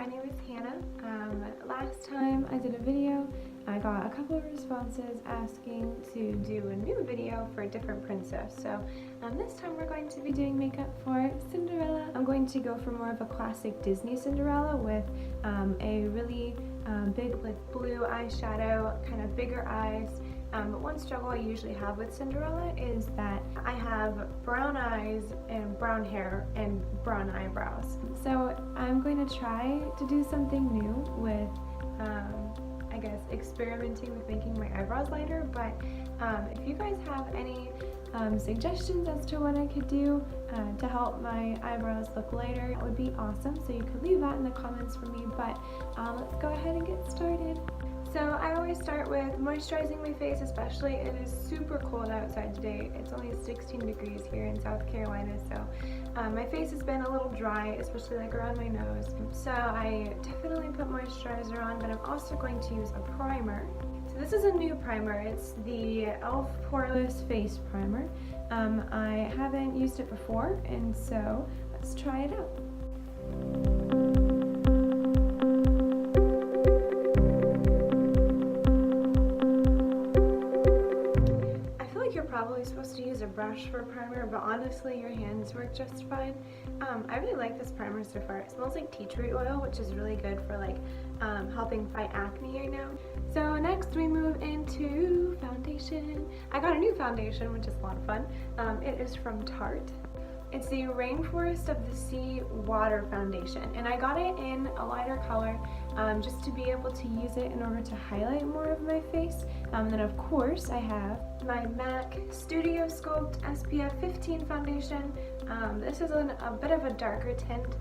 my name is Hannah. Last time I did a video, I got a couple of responses asking to do a new video for a different princess. So this time we're going to be doing makeup for Cinderella. I'm going to go for more of a classic Disney Cinderella with a really big like blue eyeshadow, kind of bigger eyes. But one struggle I usually have with Cinderella is that I have brown eyes and brown hair and brown eyebrows. So I'm going to try to do something new with, I guess, experimenting with making my eyebrows lighter. But if you guys have any suggestions as to what I could do to help my eyebrows look lighter, that would be awesome. So you could leave that in the comments for me. But let's go ahead and get started. So I always start with moisturizing my face, especially it is super cold outside today. It's only 16 degrees here in South Carolina, so my face has been a little dry, especially like around my nose. So I definitely put moisturizer on, but I'm also going to use a primer. So this is a new primer. It's the e.l.f. Poreless Face Primer. I haven't used it before, and so let's try it out. Probably supposed to use a brush for a primer, but honestly your hands work just fine. I really like this primer so far. It smells like tea tree oil, which is really good for like helping fight acne right now. So next we move into foundation. I got a new foundation, which is a lot of fun. It is from Tarte. It's the Rainforest of the Sea Water Foundation, and I got it in a lighter color just to be able to use it in order to highlight more of my face. And then of course I have my MAC Studio Sculpt SPF 15 foundation. This is a bit of a darker tint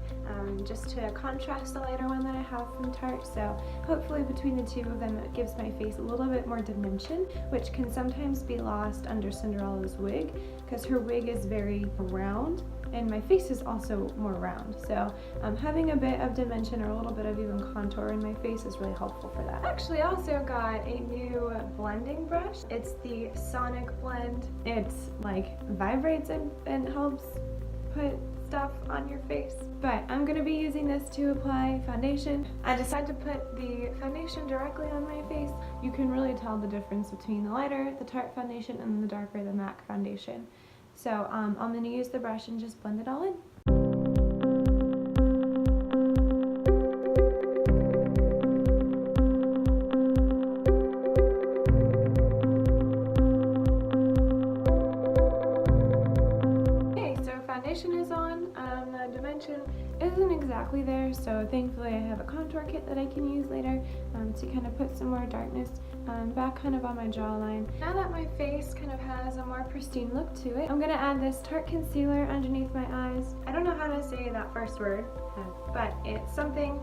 just to contrast the lighter one that I have from Tarte. So hopefully between the two of them it gives my face a little bit more dimension, which can sometimes be lost under Cinderella's wig because her wig is very round and my face is also more round. So having a bit of dimension or a little bit of even contour in my face is really helpful for that. Actually, I also got a new blending brush. It's the Sonic Blend. It's like vibrates and helps put stuff on your face. But I'm going to be using this to apply foundation. I decided to put the foundation directly on my face. You can really tell the difference between the lighter, the Tarte foundation, and the darker, the MAC foundation. So I'm going to use the brush and just blend it all in. Okay, so foundation is on. The dimension isn't exactly there, so thankfully I have a contour kit that I can use later to kind of put some more darkness back kind of on my jawline. Now that my face kind of has a more pristine look to it, I'm going to add this Tarte concealer underneath my eyes. I don't know how to say that first word, but it's something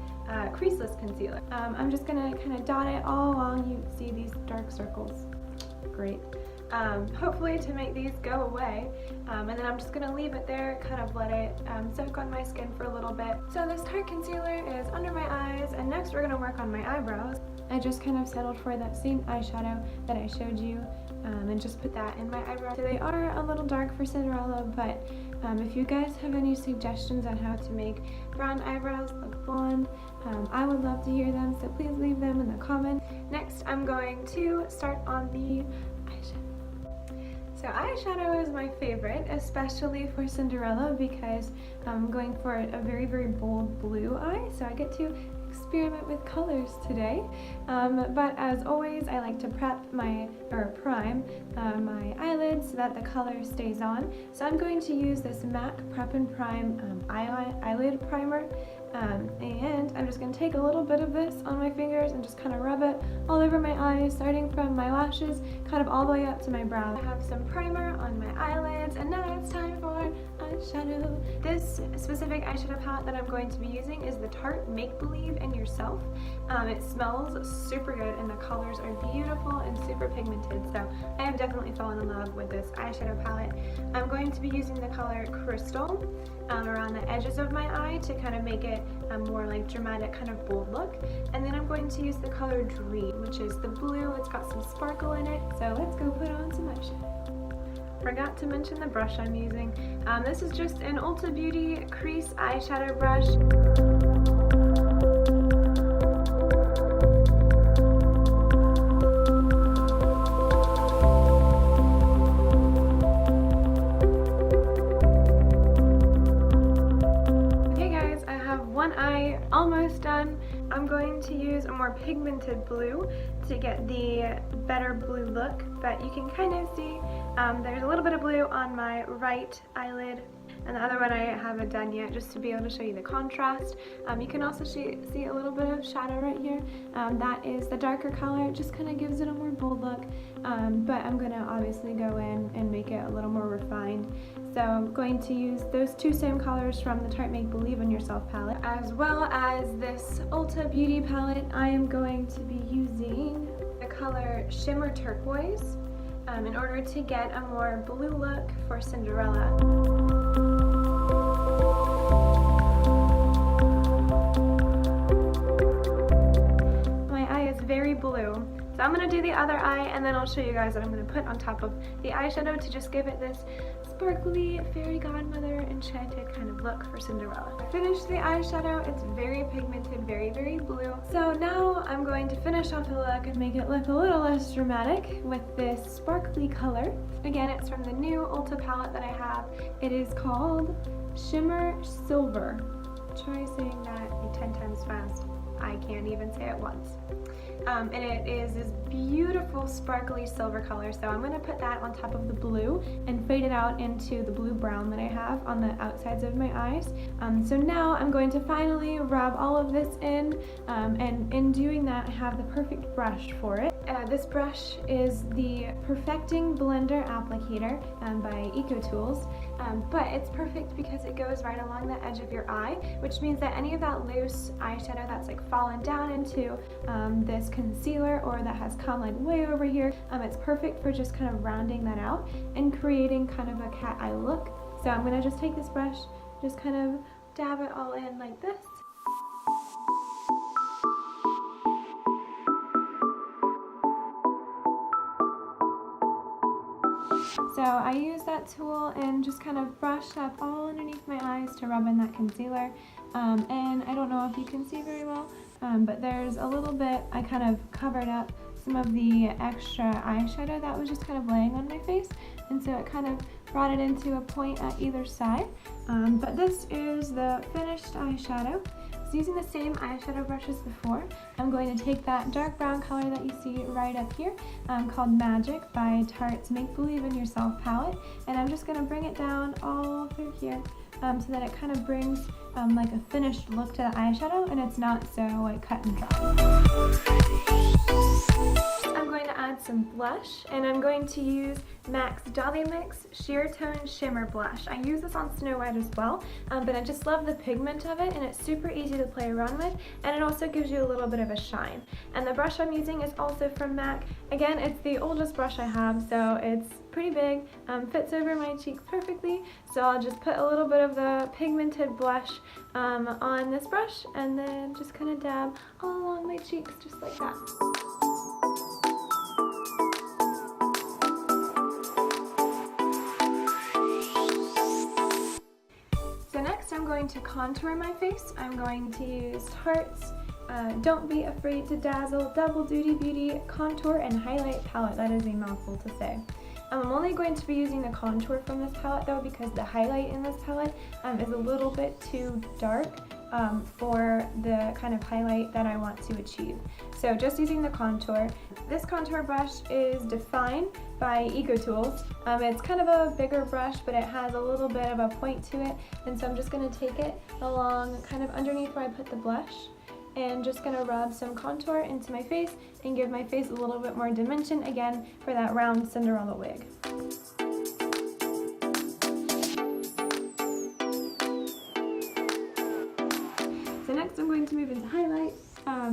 creaseless concealer. I'm just going to kind of dot it all along. You see these dark circles. Great. Hopefully to make these go away, and then I'm just going to leave it there, kind of let it soak on my skin for a little bit. So this Tarte concealer is under my eyes, and next we're going to work on my eyebrows. I just kind of settled for that same eyeshadow that I showed you and just put that in my eyebrows. So they are a little dark for Cinderella, but if you guys have any suggestions on how to make brown eyebrows look blonde, I would love to hear them, so please leave them in the comments. Next I'm going to start on the eyeshadow. So eyeshadow is my favorite, especially for Cinderella, because I'm going for a very, very bold blue eye, so I get to experiment with colors today. But as always, I like to prime my eyelids so that the color stays on. So I'm going to use this MAC Prep and Prime eyelid primer. And I'm just going to take a little bit of this on my fingers and just kind of rub it all over my eyes, starting from my lashes, kind of all the way up to my brow. I have some primer on my eyelids, and now it's time for eyeshadow. This specific eyeshadow palette that I'm going to be using is the Tarte Make Believe in Yourself. It smells super good, and the colors are beautiful and super pigmented, so I have definitely fallen in love with this eyeshadow palette. I'm going to be using the color Crystal around the edges of my eye to kind of make it a more like dramatic kind of bold look, and then I'm going to use the color Dream, which is the blue. It's got some sparkle in it, so let's go put on some eyeshadow. Forgot to mention the brush I'm using. This is just an Ulta Beauty crease eyeshadow brush. one eye almost done. I'm going to use a more pigmented blue to get the better blue look, but you can kind of see there's a little bit of blue on my right eyelid, and the other one I haven't done yet, just to be able to show you the contrast. You can also see a little bit of shadow right here. That is the darker color. It just kind of gives it a more bold look, but I'm going to obviously go in and make it a little more refined. So I'm going to use those two same colors from the Tarte Make Believe in Yourself palette, as well as this Ulta Beauty palette. I am going to be using the color Shimmer Turquoise in order to get a more blue look for Cinderella. Very blue. So I'm going to do the other eye, and then I'll show you guys what I'm going to put on top of the eyeshadow to just give it this sparkly fairy godmother enchanted kind of look for Cinderella. I finished the eyeshadow. It's very pigmented, very, very blue. So now I'm going to finish off the look and make it look a little less dramatic with this sparkly color. Again, it's from the new Ulta palette that I have. It is called Shimmer Silver. Try saying that 10 times fast. I can't even say it once. And it is this beautiful sparkly silver color, so I'm going to put that on top of the blue and fade it out into the blue brown that I have on the outsides of my eyes. So now I'm going to finally rub all of this in, and in doing that I have the perfect brush for it. This brush is the Perfecting Blender Applicator by EcoTools, but it's perfect because it goes right along the edge of your eye, which means that any of that loose eyeshadow that's like fallen down into this concealer or that has come like way over here, it's perfect for just kind of rounding that out and creating kind of a cat eye look. So I'm going to just take this brush, just kind of dab it all in like this. So I use that tool and just kind of brushed up all underneath my eyes to rub in that concealer. And I don't know if you can see very well, but there's a little bit, I kind of covered up some of the extra eyeshadow that was just kind of laying on my face, and so it kind of brought it into a point at either side. But this is the finished eyeshadow. So using the same eyeshadow brush as before, I'm going to take that dark brown color that you see right up here, called Magic by Tarte's Make Believe in Yourself palette, and I'm just going to bring it down all through here, so that it kind of brings like a finished look to the eyeshadow and it's not so like cut and dry. I'm going to add some blush, and I'm going to use MAC's Dolly Mix Sheer Tone Shimmer Blush. I use this on Snow White as well, but I just love the pigment of it, and it's super easy to play around with, and it also gives you a little bit of a shine. And the brush I'm using is also from MAC. Again, it's the oldest brush I have, so it's pretty big, fits over my cheeks perfectly, so I'll just put a little bit of the pigmented blush on this brush, and then just kind of dab all along my cheeks just like that. So next I'm going to contour my face. I'm going to use Tarte's Don't Be Afraid to Dazzle Double Duty Beauty Contour and Highlight Palette. That is a mouthful to say. I'm only going to be using the contour from this palette though, because the highlight in this palette is a little bit too dark for the kind of highlight that I want to achieve. So just using the contour. This contour brush is Define by EcoTools. It's kind of a bigger brush, but it has a little bit of a point to it, and so I'm just going to take it along kind of underneath where I put the blush, and just going to rub some contour into my face and give my face a little bit more dimension again for that round Cinderella wig. So next I'm going to move into highlight.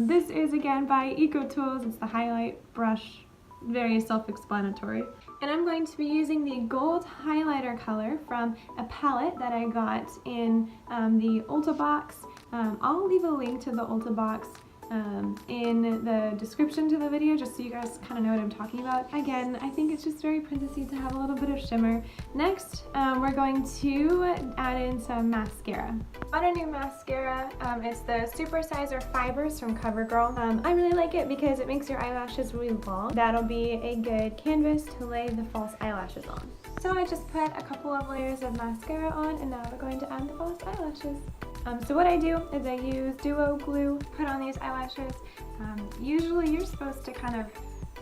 This is again by EcoTools. It's the highlight brush, very self-explanatory. And I'm going to be using the gold highlighter color from a palette that I got in the Ulta Box. I'll leave a link to the Ulta Box in the description to the video, just so you guys kind of know what I'm talking about. Again, I think it's just very princessy to have a little bit of shimmer. Next, we're going to add in some mascara. Got a new mascara. It's the Super Sizer Fibers from CoverGirl. I really like it because it makes your eyelashes really long. That'll be a good canvas to lay the false eyelashes on. So I just put a couple of layers of mascara on, and now we're going to add the false eyelashes. So what I do is I use duo glue, put on these eyelashes. Usually you're supposed to kind of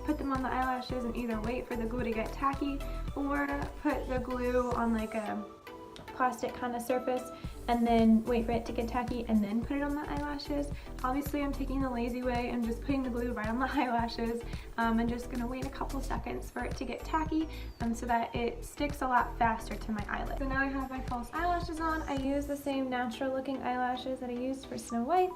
put them on the eyelashes and either wait for the glue to get tacky or put the glue on like a plastic kind of surface and then wait for it to get tacky and then put it on the eyelashes. Obviously I'm taking the lazy way and just putting the glue right on the eyelashes. I'm just gonna wait a couple seconds for it to get tacky so that it sticks a lot faster to my eyelid. So now I have my false eyelashes on. I use the same natural looking eyelashes that I used for Snow White.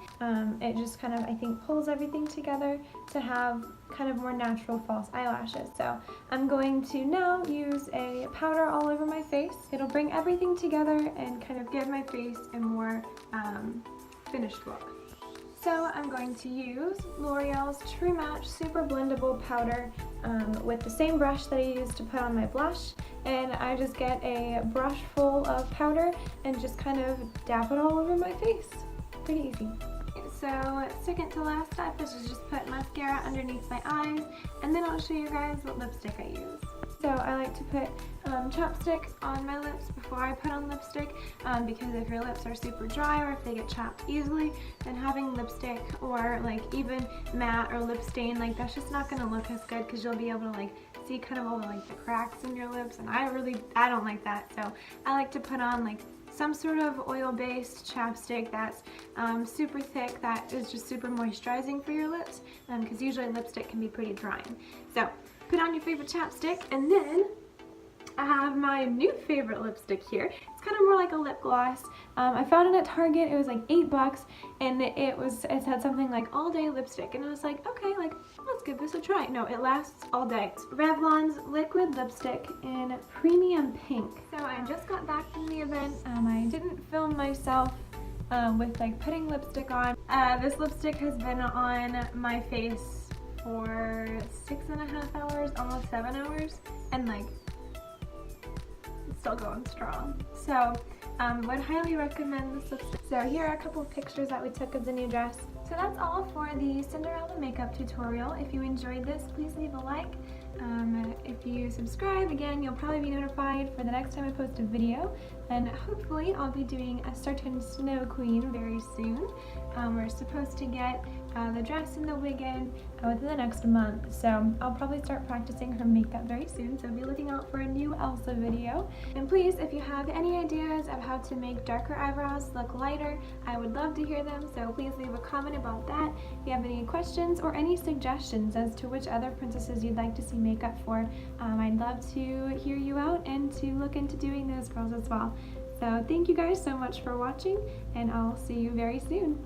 It just kind of, I think, pulls everything together to have kind of more natural false eyelashes. So I'm going to now use a powder all over my face. It'll bring everything together and kind of give my face a more finished look. So I'm going to use L'Oreal's True Match Super Blendable Powder with the same brush that I used to put on my blush, and I just get a brush full of powder and just kind of dab it all over my face. Pretty easy. So second to last step is to just put mascara underneath my eyes, and then I'll show you guys what lipstick I use. So I like to put chapstick on my lips before I put on lipstick because if your lips are super dry or if they get chapped easily, then having lipstick or like even matte or lip stain, like that's just not going to look as good because you'll be able to like see kind of all the like the cracks in your lips, and I don't like that. So I like to put on like some sort of oil-based chapstick that's super thick, that is just super moisturizing for your lips because usually lipstick can be pretty drying. So put on your favorite chapstick, and then I have my new favorite lipstick here. It's kind of more like a lip gloss. I found it at Target. It was like $8 and it had something like all day lipstick, and I was like, okay, like let's give this a try. No, it lasts all day. It's Revlon's liquid lipstick in premium pink. So I just got back from the event. I didn't film myself with like putting lipstick on. This lipstick has been on my face for 6.5 hours, almost 7 hours, and like it's still going strong. So would highly recommend this lipstick. So here are a couple of pictures that we took of the new dress. So that's all for the Cinderella makeup tutorial. If you enjoyed this, please leave a like. If you subscribe, again, you'll probably be notified for the next time I post a video, and hopefully I'll be doing a certain Snow Queen very soon. We're supposed to get the dress and the wig in within the next month, so I'll probably start practicing her makeup very soon, so be looking out for a new Elsa video. And please, if you have any ideas of how to make darker eyebrows look lighter, I would love to hear them, so please leave a comment about that. If you have any questions or any suggestions as to which other princesses you'd like to see makeup for, I'd love to hear you out and to look into doing those girls as well. So thank you guys so much for watching, and I'll see you very soon.